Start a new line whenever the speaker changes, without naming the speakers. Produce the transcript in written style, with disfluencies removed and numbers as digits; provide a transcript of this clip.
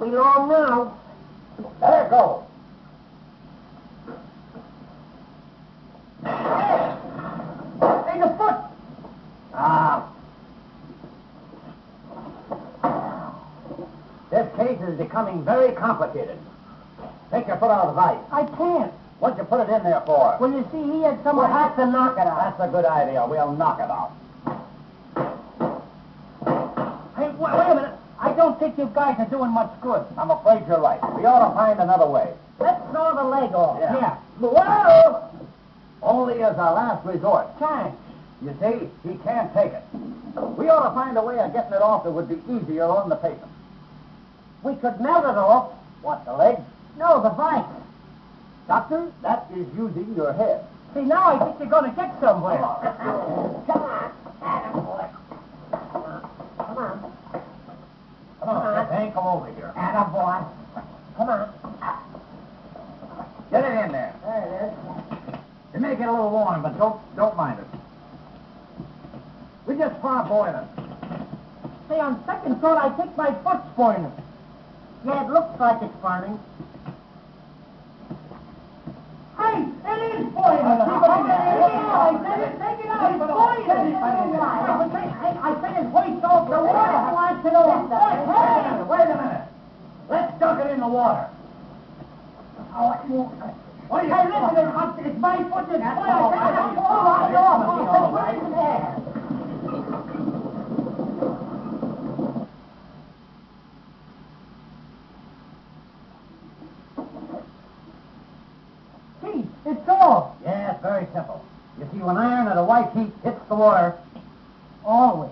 be long now.
Let her go.
Hey, the foot!
This case is becoming very complicated. Take your foot out of the vice.
I can't.
What'd you put it in there for?
Well, you see, he had someone has to knock it out.
That's a good idea. We'll knock it out.
Hey, wait a minute. I don't think you guys are doing much good.
I'm afraid you're right. We ought to find another way.
Let's saw the leg off.
Yeah.
Whoa!
Only as a last resort.
Thanks.
You see, he can't take it. We ought to find a way of getting it off that would be easier on the patient.
We could melt it off.
What, the leg?
No, the vice.
Doctor, that is using your head.
See, now I think you're going to get somewhere.
Come on.
Come on. Attaboy. Come on.
Come on, Hank, come over here.
Attaboy. Come on.
Get it in there.
There it is.
You may get a little warm, but don't mind it. We just parboiling.
See, on second thought, I think my foot's burning. Yeah, it looks like it's burning. Hey, it is boiling! I said it, take it out, it's boiling! I said it's hoist off the water! I want to know
Hey, wait a minute. Let's dunk it in the water.
Oh, it won't.
What do you...
Hey, listen, it's my foot that's
That's
boiling!
all right.
It's there. It's off.
Yeah, it's very simple. You see, when iron at a white heat hits the water...
Always.